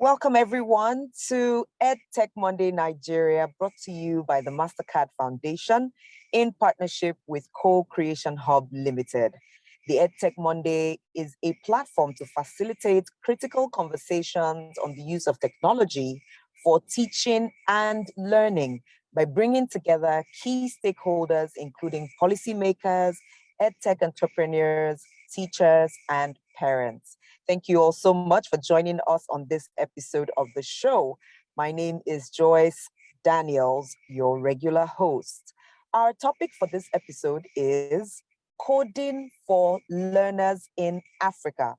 Welcome everyone to EdTech Monday Nigeria, brought to you by the MasterCard Foundation in partnership with Co-Creation Hub Limited. The EdTech Monday is a platform to facilitate critical conversations on the use of technology for teaching and learning by bringing together key stakeholders, including policymakers, EdTech entrepreneurs, teachers, and parents. Thank you all so much for joining us on this episode of the show. My name is Joyce Daniels, your regular host. Our topic for this episode is coding for learners in Africa.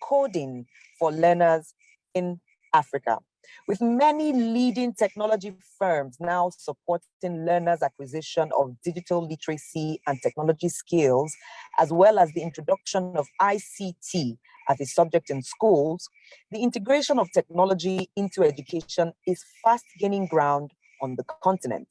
Coding for learners in Africa. With many leading technology firms now supporting learners' acquisition of digital literacy and technology skills, as well as the introduction of ICT as a subject in schools, the integration of technology into education is fast gaining ground on the continent.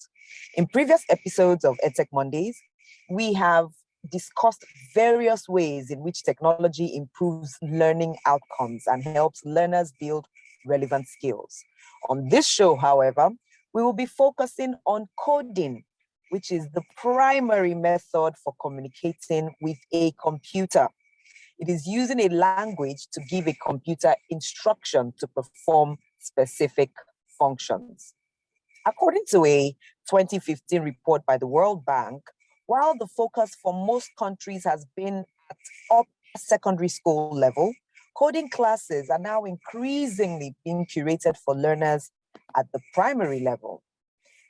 In previous episodes of EdTech Mondays, we have discussed various ways in which technology improves learning outcomes and helps learners build relevant skills. On this show, however, we will be focusing on coding, which is the primary method for communicating with a computer. It is using a language to give a computer instruction to perform specific functions. According to a 2015 report by the World Bank, while the focus for most countries has been at upper secondary school level, coding classes are now increasingly being curated for learners at the primary level.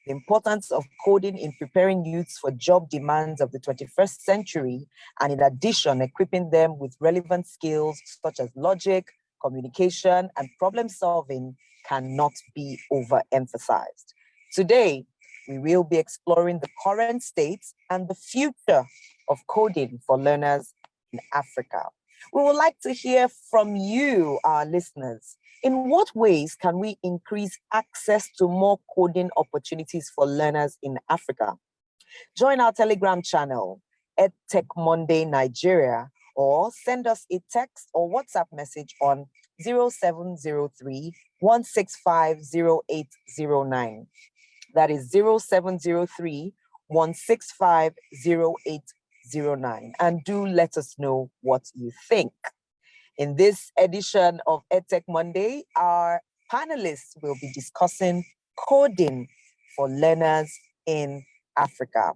The importance of coding in preparing youths for job demands of the 21st century, and in addition, equipping them with relevant skills such as logic, communication, and problem solving cannot be overemphasized. Today, we will be exploring the current state and the future of coding for learners in Africa. We would like to hear from you, our listeners. In what ways can we increase access to more coding opportunities for learners in Africa? Join our Telegram channel, EdTech Monday Nigeria, or send us a text or WhatsApp message on 0703 165 0809. That is 0703 165 0809. And do let us know what you think. In this edition of EdTech Monday, our panelists will be discussing coding for learners in Africa.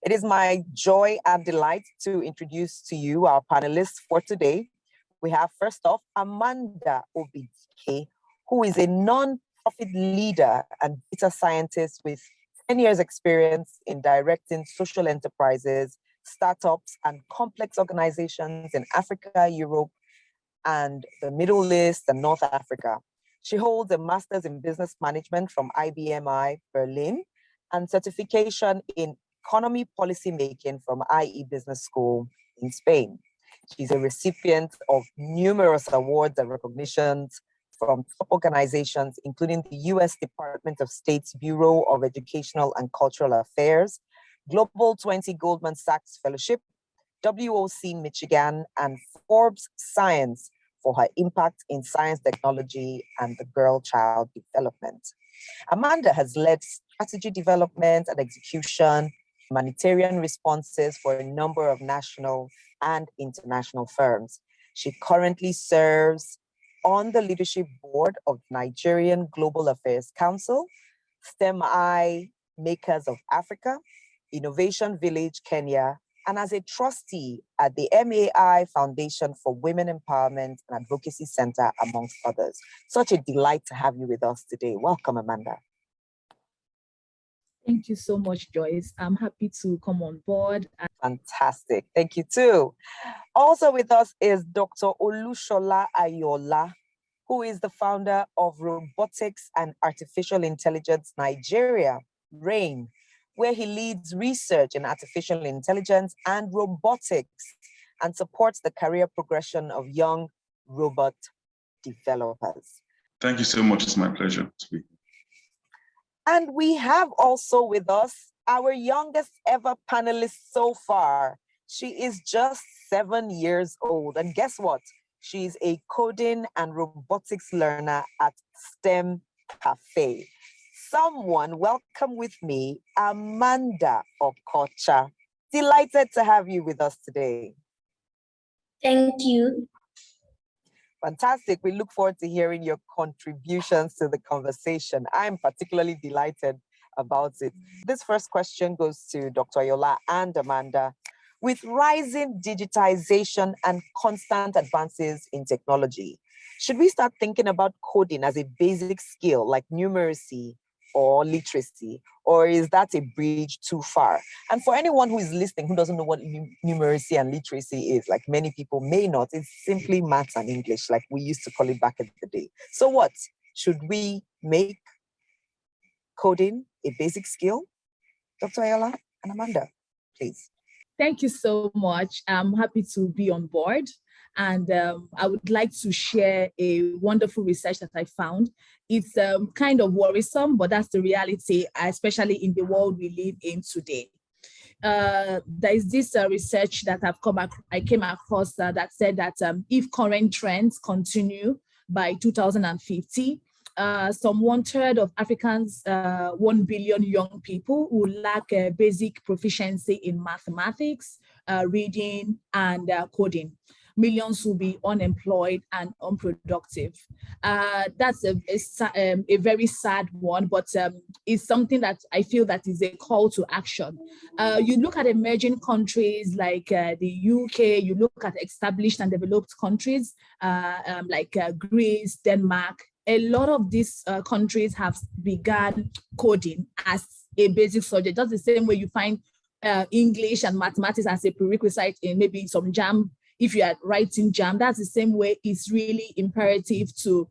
It is my joy and delight to introduce to you our panelists for today. We have first off Amanda Obidike, who is a non-profit leader and data scientist with 10 years experience in directing social enterprises, startups, and complex organizations in Africa, Europe, and the Middle East and North Africa. She holds a master's in business management from IBMI Berlin and certification in economy policymaking from IE Business School in Spain. She's a recipient of numerous awards and recognitions from top organizations, including the US Department of State's Bureau of Educational and Cultural Affairs, Global 20 Goldman Sachs Fellowship, WOC Michigan, and Forbes Science for her impact in science, technology, and the girl-child development. Amanda has led strategy development and execution, humanitarian responses for a number of national and international firms. She currently serves on the leadership board of Nigerian Global Affairs Council, STEM-I Makers of Africa, Innovation Village, Kenya, and as a trustee at the MAI Foundation for Women Empowerment and Advocacy Center, amongst others. Such a delight to have you with us today. Welcome, Amanda. Thank you so much, Joyce. I'm happy to come on board. Fantastic. Thank you too. Also with us is Dr. Olusola Ayoola, who is the founder of Robotics and Artificial Intelligence Nigeria, RAIN, where he leads research in artificial intelligence and robotics and supports the career progression of young robot developers. Thank you so much. It's my pleasure to be here. And we have also with us our youngest ever panelist so far. She is just 7 years old. And guess what? She's a coding and robotics learner at STEM Cafe. Someone welcome with me, Amanda Okocha. Delighted to have you with us today. Thank you. Fantastic. We look forward to hearing your contributions to the conversation. I'm particularly delighted about it. This first question goes to Dr. Ayoola and Amanda. With rising digitization and constant advances in technology, should we start thinking about coding as a basic skill like numeracy or literacy, or is that a bridge too far? And for anyone who is listening who doesn't know what numeracy and literacy is, like many people may not, it's simply maths and English, like we used to call it back in the day. So what? Should we make coding a basic skill? Dr. Ayoola and Amanda, please. Thank you so much. I'm happy to be on board. And I would like to share a wonderful research that I found. It's kind of worrisome, but that's the reality, especially in the world we live in today. There is this research that I came across that said that if current trends continue by 2050, some 1/3 of Africans, 1 billion young people will lack basic proficiency in mathematics, reading, and coding. Millions will be unemployed and unproductive. That's a very sad one, but it's something that I feel that is a call to action. You look at emerging countries like the UK, you look at established and developed countries like Greece, Denmark. A lot of these countries have begun coding as a basic subject, just the same way you find English and mathematics as a prerequisite in maybe some JAM. If you are writing JAM, that's the same way it's really imperative to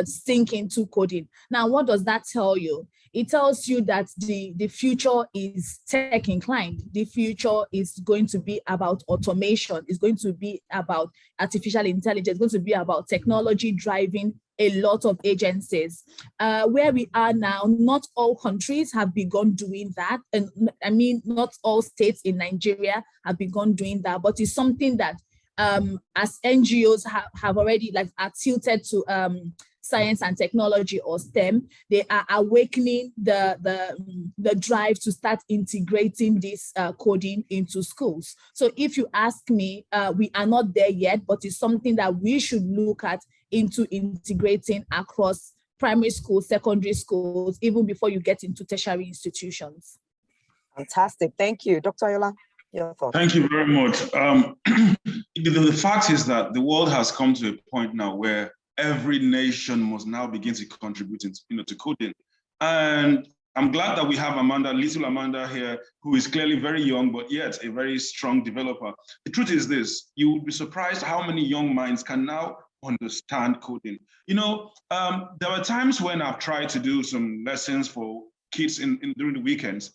sink into coding. Now, what does that tell you? It tells you that the future is tech inclined. The future is going to be about automation. It's going to be about artificial intelligence. It's going to be about technology driving a lot of agencies. Where we are now, not all countries have begun doing that. And I mean, not all states in Nigeria have begun doing that, but it's something that as NGOs have already are tilted to science and technology or STEM, they are awakening the drive to start integrating this coding into schools. So if you ask me, we are not there yet, but it's something that we should look at into integrating across primary schools, secondary schools, even before you get into tertiary institutions. Fantastic. Thank you. Dr. Ayoola, your thoughts. Thank you very much. The fact is that the world has come to a point now where every nation must now begin to contribute to coding. And I'm glad that we have Amanda, little Amanda here, who is clearly very young, but yet a very strong developer. The truth is this, you would be surprised how many young minds can now understand coding. There were times when I've tried to do some lessons for kids during the weekends,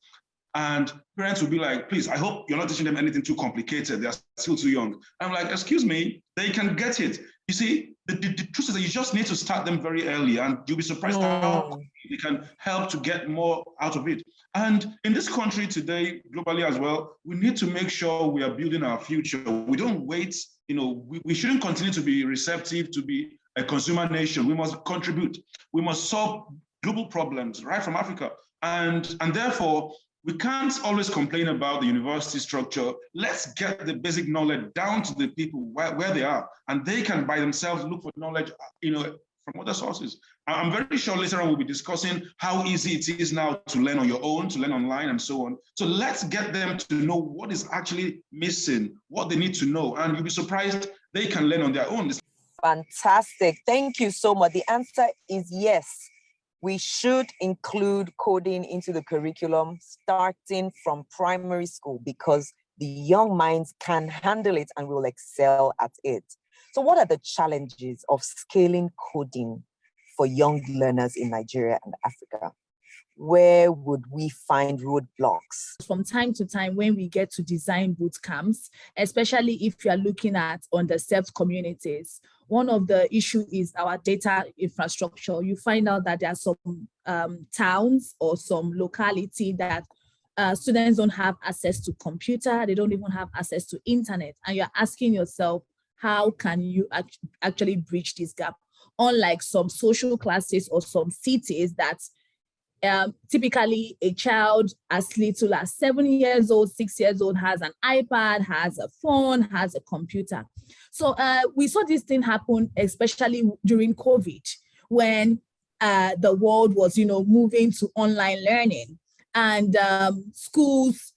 and parents will be like, please, I hope you're not teaching them anything too complicated. They're still too young. I'm like, excuse me, they can get it. You see, the truth is that you just need to start them very early, and you'll be surprised how they can help to get more out of it. And in this country today, globally as well, we need to make sure we are building our future. We don't wait, we shouldn't continue to be receptive to be a consumer nation. We must contribute. We must solve global problems right from Africa. And therefore, we can't always complain about the university structure. Let's get the basic knowledge down to the people where they are, and they can by themselves look for knowledge, from other sources. I'm very sure later on we'll be discussing how easy it is now to learn on your own, to learn online and so on. So let's get them to know what is actually missing, what they need to know, and you'll be surprised they can learn on their own. Fantastic. Thank you so much. The answer is yes. We should include coding into the curriculum starting from primary school because the young minds can handle it and will excel at it. So what are the challenges of scaling coding for young learners in Nigeria and Africa? Where would we find roadblocks? From time to time, when we get to design boot camps, especially if you are looking at underserved communities, one of the issues is our data infrastructure. You find out that there are some towns or some locality that students don't have access to computer, they don't even have access to internet. And you're asking yourself, how can you actually bridge this gap? Unlike some social classes or some cities that typically a child as little as 7 years old, 6 years old has an iPad, has a phone, has a computer. So we saw this thing happen, especially during COVID, when the world was, moving to online learning, and schools,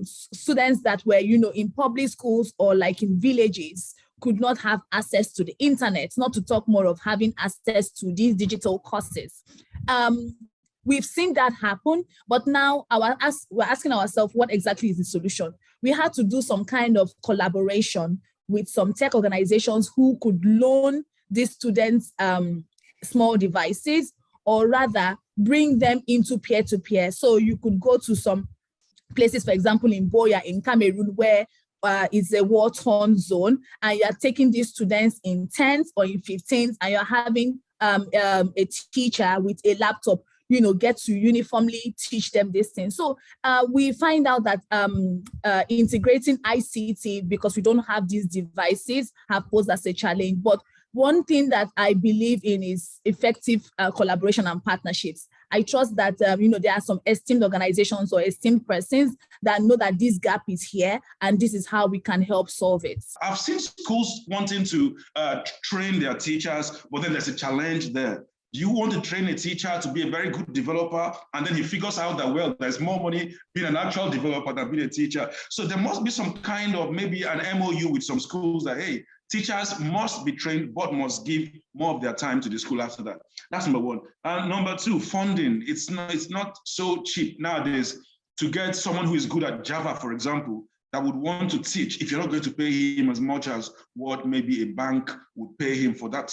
students that were, in public schools or like in villages could not have access to the internet, not to talk more of having access to these digital courses. We've seen that happen, but now we're asking ourselves, what exactly is the solution? We had to do some kind of collaboration with some tech organizations who could loan these students small devices, or rather bring them into peer-to-peer. So you could go to some places, for example, in Boya, in Cameroon, where it's a war-torn zone, and you're taking these students in 10s or in 15s, and you're having a teacher with a laptop get to uniformly teach them this thing. So we find out that integrating ICT, because we don't have these devices, have posed as a challenge. But one thing that I believe in is effective collaboration and partnerships. I trust that there are some esteemed organizations or esteemed persons that know that this gap is here, and this is how we can help solve it. I've seen schools wanting to train their teachers, but then there's a challenge there. Do you want to train a teacher to be a very good developer, and then he figures out that, well, there's more money being an actual developer than being a teacher? So there must be some kind of maybe an MOU with some schools that, hey, teachers must be trained, but must give more of their time to the school after that. That's number one. And number two, funding. It's not so cheap nowadays to get someone who is good at Java, for example, that would want to teach, if you're not going to pay him as much as what maybe a bank would pay him for that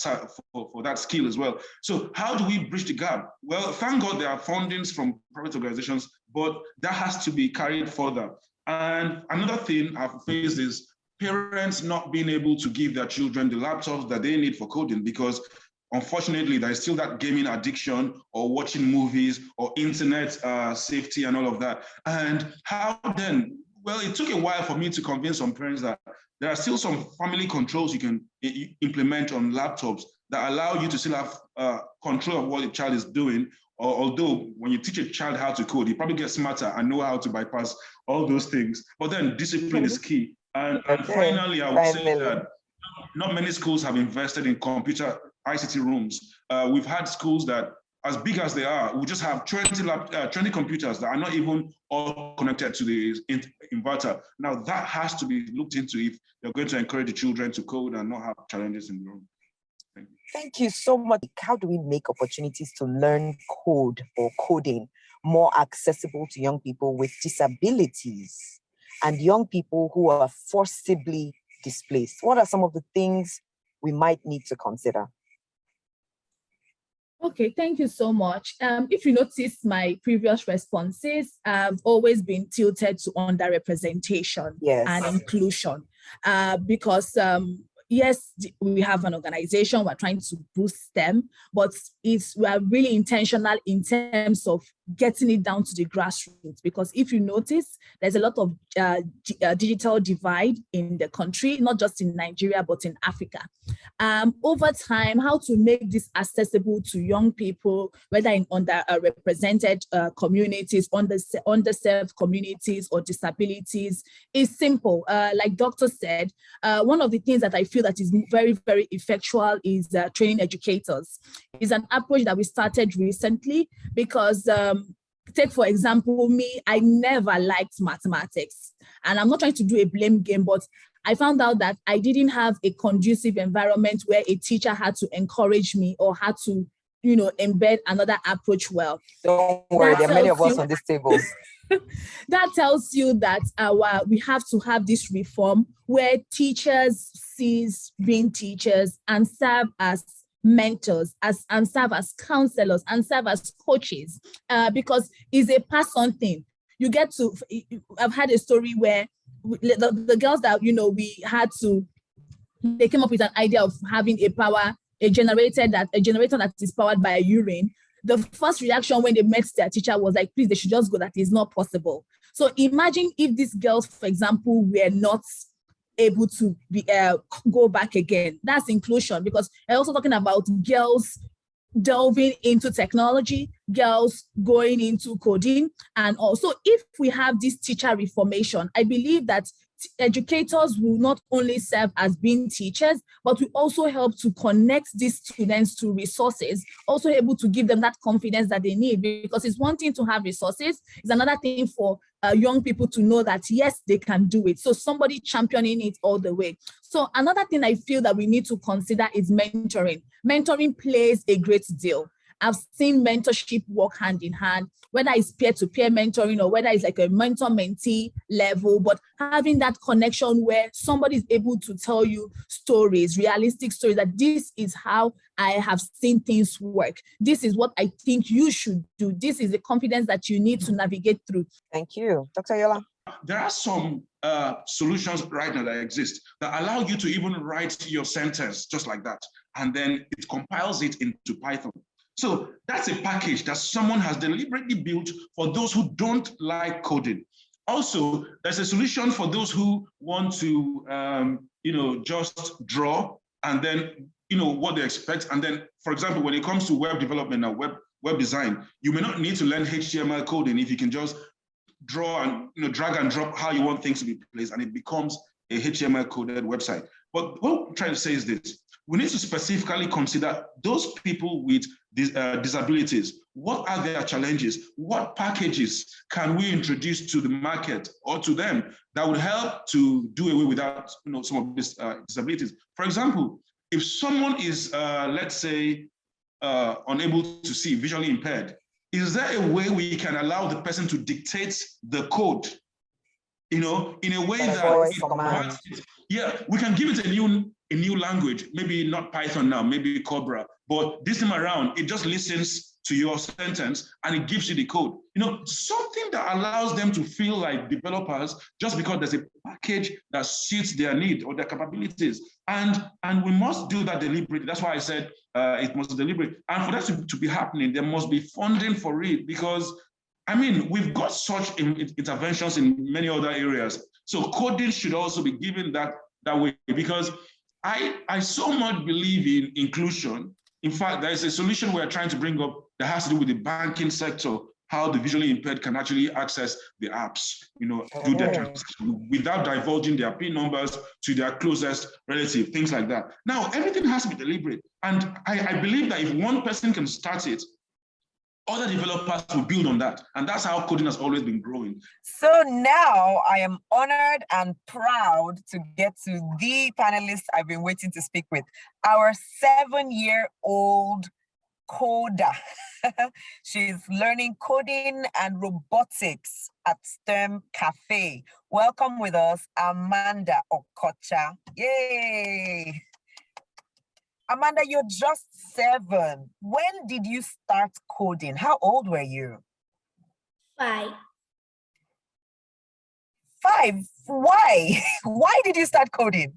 for that skill as well. So how do we bridge the gap? Well, thank God there are fundings from private organizations, but that has to be carried further. And another thing I've faced is parents not being able to give their children the laptops that they need for coding, because unfortunately, there is still that gaming addiction or watching movies or internet safety and all of that. And how then? Well, it took a while for me to convince some parents that there are still some family controls you can implement on laptops that allow you to still have control of what the child is doing. Or, although when you teach a child how to code, he probably gets smarter and know how to bypass all those things. But then discipline is key. And finally, I would say that not many schools have invested in computer ICT rooms. We've had schools that, as big as they are, we just have 20 computers that are not even all connected to the inverter. Now that has to be looked into if you're going to encourage the children to code and not have challenges in the room. Thank you so much. How do we make opportunities to learn code or coding more accessible to young people with disabilities and young people who are forcibly displaced? What are some of the things we might need to consider? Okay, thank you so much. If you notice my previous responses, I've always been tilted to underrepresentation and inclusion, because yes, we have an organization, we're trying to boost them, but we are really intentional in terms of getting it down to the grassroots, because if you notice, there's a lot of digital divide in the country, not just in Nigeria, but in Africa. Over time, how to make this accessible to young people, whether in underrepresented communities, underserved communities, or disabilities, is simple. Like Dr. said, one of the things that I feel that is very, very effectual is training educators. It's an approach that we started recently because take, for example, me, I never liked mathematics. And I'm not trying to do a blame game, but I found out that I didn't have a conducive environment where a teacher had to encourage me or had to, embed another approach well. Don't worry, there are many of us on this table. That tells you that we have to have this reform where teachers cease being teachers and serve as mentors, and serve as counselors, and serve as coaches, because it's a pass-on thing. You get to, I've had a story where the girls that, they came up with an idea of having a generator that is powered by urine. The first reaction when they met their teacher was like, please, they should just go, that is not possible. So imagine if these girls, for example, were not able to be go back again. That's inclusion, because I'm also talking about girls delving into technology, girls going into coding. And also, if we have this teacher reformation, I believe that educators will not only serve as being teachers, but will also help to connect these students to resources, also able to give them that confidence that they need, because it's one thing to have resources, it's another thing for young people to know that, yes, they can do it. So somebody championing it all the way. So another thing I feel that we need to consider is mentoring. Mentoring plays a great deal. I've seen mentorship work hand in hand, whether it's peer-to-peer mentoring or whether it's like a mentor-mentee level, but having that connection where somebody is able to tell you stories, realistic stories, that this is how I have seen things work. This is what I think you should do. This is the confidence that you need to navigate through. Thank you. Dr. Ayoola. There are some solutions right now that exist that allow you to even write your sentence just like that, and then it compiles it into Python. So that's a package that someone has deliberately built for those who don't like coding. Also, there's a solution for those who want to, just draw and then, what they expect. And then, for example, when it comes to web development and web design, you may not need to learn HTML coding if you can just draw and drag and drop how you want things to be placed, and it becomes a HTML coded website. But what I'm trying to say is this: we need to specifically consider those people with disabilities. What are their challenges? What packages can we introduce to the market or to them that would help to do away with some of these disabilities? For example, if someone is, let's say, unable to see, visually impaired, is there a way we can allow the person to dictate the code, in a way that, we can give it a new language, maybe not Python now, maybe Cobra, but this time around, it just listens to your sentence and it gives you the code. Something that allows them to feel like developers just because there's a package that suits their need or their capabilities. And we must do that deliberately. That's why I said it must be deliberate. And for that to be happening, there must be funding for it, because we've got such interventions in many other areas. So coding should also be given that way, because I so much believe in inclusion. In fact, there is a solution we're trying to bring up that has to do with the banking sector, how the visually impaired can actually access the apps, do their transactions without divulging their PIN numbers to their closest relative, things like that. Now, everything has to be deliberate. And I believe that if one person can start it, other developers will build on that. And that's how coding has always been growing. So now I am honored and proud to get to the panelist I've been waiting to speak with, our 7-year-old coder. She's learning coding and robotics at STEM Cafe. Welcome with us, Amanda Okocha. Yay! Amanda, you're just 7. When did you start coding? How old were you? 5. 5? Why? Why did you start coding?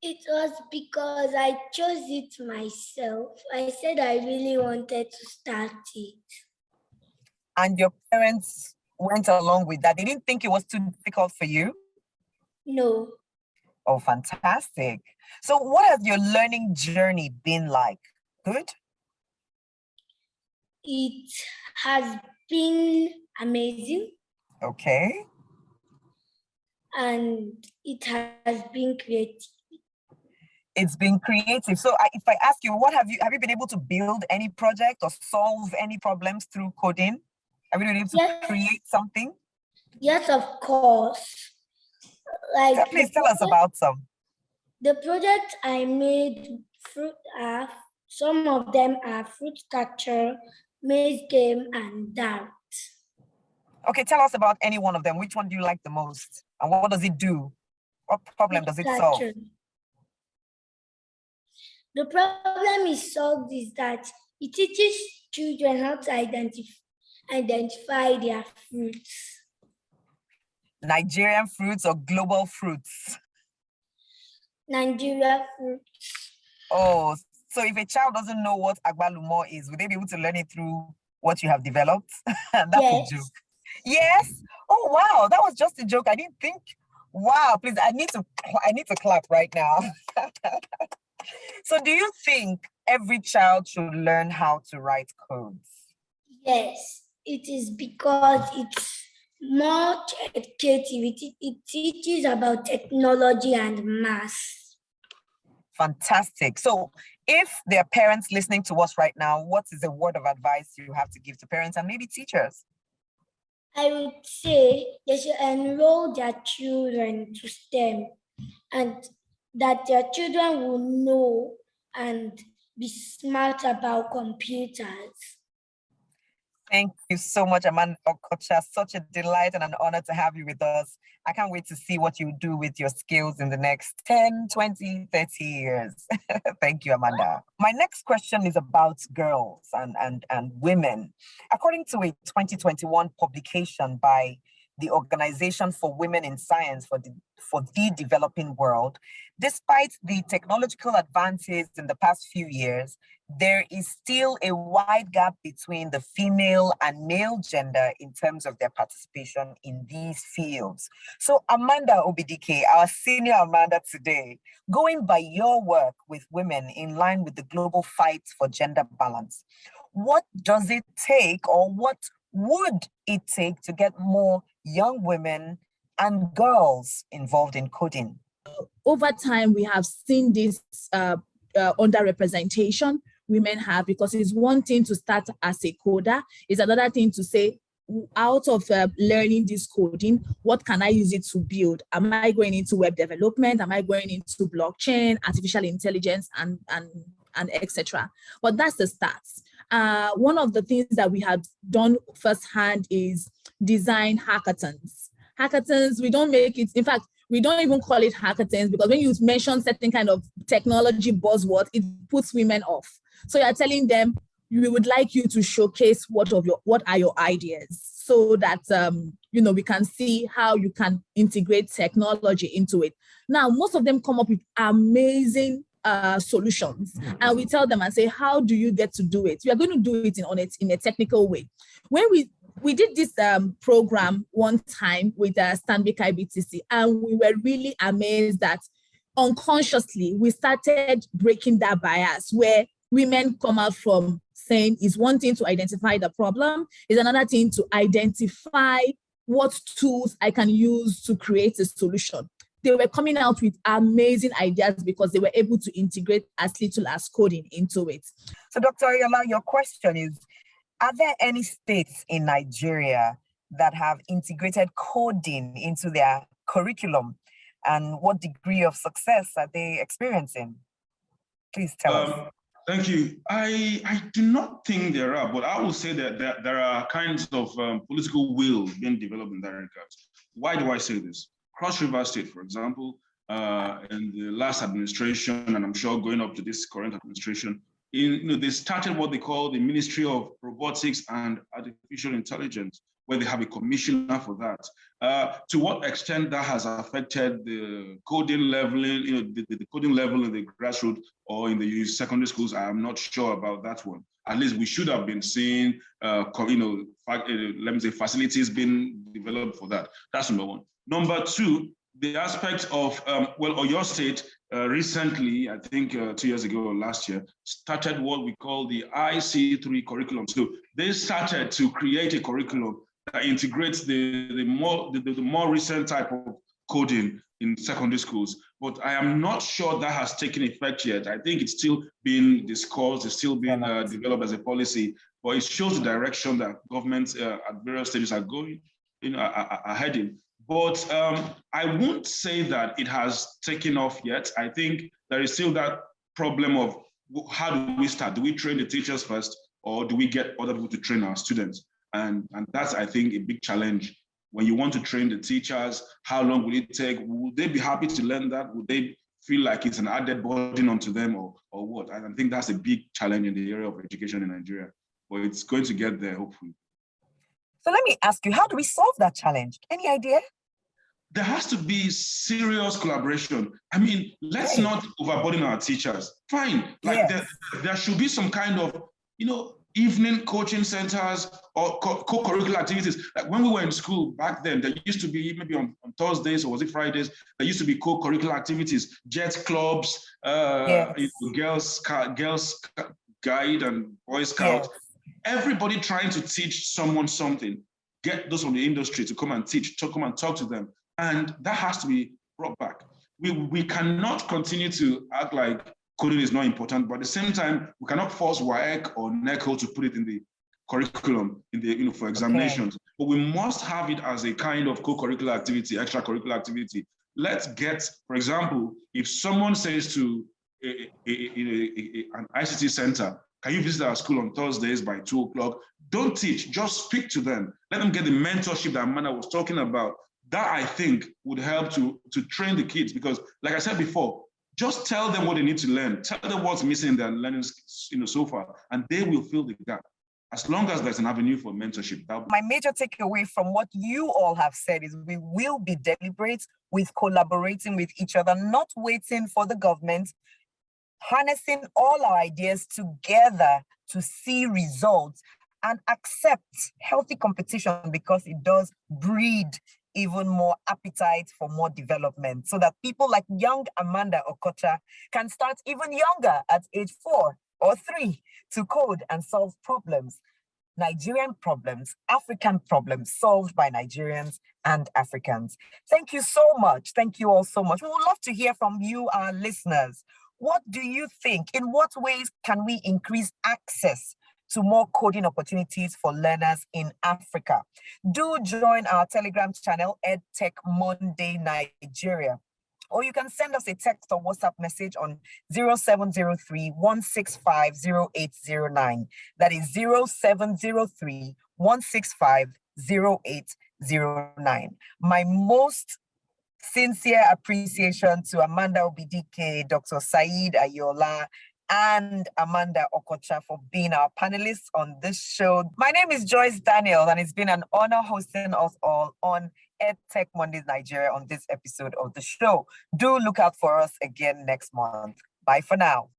It was because I chose it myself. I said I really wanted to start it. And your parents went along with that? They didn't think it was too difficult for you? No. Oh, fantastic. So what has your learning journey been like? Good? It has been amazing. Okay. And it has been creative. It's been creative. So if I ask you, have you been able to build any project or solve any problems through coding? Have you been able to create something? Yes, of course. Please tell us about some. The projects I made, some of them are fruit catcher, maze game, and dart. Okay, tell us about any one of them. Which one do you like the most? And what does it do? What problem does it solve? The problem is solved is that it teaches children how to identify their fruits. Nigerian fruits or global fruits? Nigeria fruits. Oh, so if a child doesn't know what agbalumo is, would they be able to learn it through what you have developed? That's yes. A joke. Yes? Oh, wow, that was just a joke. I didn't think Wow, please, I need to clap right now. So do you think every child should learn how to write codes? Yes, it is because it's more educative. It teaches about technology and math. Fantastic. So if there are parents listening to us right now, what is a word of advice you have to give to parents and maybe teachers? I would say they should enroll their children to STEM, and that their children will know and be smart about computers. Thank you so much, Amanda Okocha. Such a delight and an honor to have you with us. I can't wait to see what you do with your skills in the next 10, 20, 30 years. Thank you, Amanda. My next question is about girls and women. According to a 2021 publication by the Organization for Women in Science for the Developing World, despite the technological advances in the past few years, there is still a wide gap between the female and male gender in terms of their participation in these fields. So Amanda Obidike, our senior Amanda today, going by your work with women in line with the global fight for gender balance, what does it take, or what would it take to get more young women and girls involved in coding? Over time, we have seen this underrepresentation women have, because it's one thing to start as a coder, it's another thing to say, out of learning this coding, what can I use it to build? Am I going into web development? Am I going into blockchain, artificial intelligence, and etc.? But that's the start. One of the things that we have done firsthand is design hackathons. Hackathons, we don't make it, in fact, we don't even call it hackathons, because when you mention certain kind of technology buzzword, it puts women off. So you're telling them, we would like you to showcase what are your ideas, so that we can see how you can integrate technology into it. Now, most of them come up with amazing solutions, and we tell them and say, how do you get to do it? We are going to do it in a technical way. When we did this program one time with Stanbic IBTC, and we were really amazed that unconsciously we started breaking that bias, where women come out from saying it's one thing to identify the problem, it's another thing to identify what tools I can use to create a solution. They were coming out with amazing ideas because they were able to integrate as little as coding into it. So Dr. Ayoola, your question is, are there any states in Nigeria that have integrated coding into their curriculum? And what degree of success are they experiencing? Please tell us. Thank you. I do not think there are, but I will say that there are kinds of political will being developed in that regard. Why do I say this? Cross River State, for example, in the last administration, and I'm sure going up to this current administration, they started what they call the Ministry of Robotics and Artificial Intelligence, where they have a commissioner for that. To what extent that has affected the coding leveling, the coding level in the grassroots or in the secondary schools, I am not sure about that one. At least we should have been seeing, let me say, facilities being developed for that. That's number one. Number two, the aspect of, Oyo State recently, I think 2 years ago or last year, started what we call the IC3 curriculum. So they started to create a curriculum that integrates the more recent type of coding in secondary schools. But I am not sure that has taken effect yet. I think it's still being discussed, it's still being developed as a policy, but it shows the direction that governments at various stages are going, are heading. But I won't say that it has taken off yet. I think there is still that problem of how do we start? Do we train the teachers first, or do we get other people to train our students? And that's, I think, a big challenge. When you want to train the teachers, how long will it take? Would they be happy to learn that? Would they feel like it's an added burden onto them, or what? And I think that's a big challenge in the area of education in Nigeria. But it's going to get there, hopefully. So let me ask you, how do we solve that challenge? Any idea? There has to be serious collaboration. I mean, let's not overburden our teachers. Fine, like there should be some kind of, evening coaching centers or co-curricular activities. Like when we were in school back then, there used to be maybe on Thursdays or was it Fridays, there used to be co-curricular activities, jet clubs, girls guide and Boy Scouts. Yes. Everybody trying to teach someone something, get those from the industry to come and teach, to come and talk to them. And that has to be brought back. We cannot continue to act like coding is not important, but at the same time, we cannot force WAEC or NECO to put it in the curriculum, in the for examinations. Okay. But we must have it as a kind of co-curricular activity, extracurricular activity. Let's get, for example, if someone says to an ICT center, can you visit our school on Thursdays by 2 o'clock? Don't teach, just speak to them. Let them get the mentorship that Amanda was talking about. That, I think, would help to train the kids, because like I said before, just tell them what they need to learn. Tell them what's missing in their learning so far, and they will fill the gap. As long as there's an avenue for mentorship. My major takeaway from what you all have said is we will be deliberate with collaborating with each other, not waiting for the government, harnessing all our ideas together to see results and accept healthy competition, because it does breed even more appetite for more development, so that people like young Amanda Okocha can start even younger at age 4 or 3 to code and solve problems. Nigerian problems, African problems solved by Nigerians and Africans. Thank you so much. Thank you all so much. We would love to hear from you, our listeners. What do you think? In what ways can we increase access to more coding opportunities for learners in Africa? Do join our Telegram channel, EdTech Monday Nigeria. Or you can send us a text or WhatsApp message on 0703-165-0809. That is 0703-165-0809. My most sincere appreciation to Amanda Obidike, Dr. Saeed Ayoola, and Amanda Okocha for being our panelists on this show. My name is Joyce Daniel, and it's been an honor hosting us all on EdTech Mondays Nigeria on this episode of the show. Do look out for us again next month. Bye for now.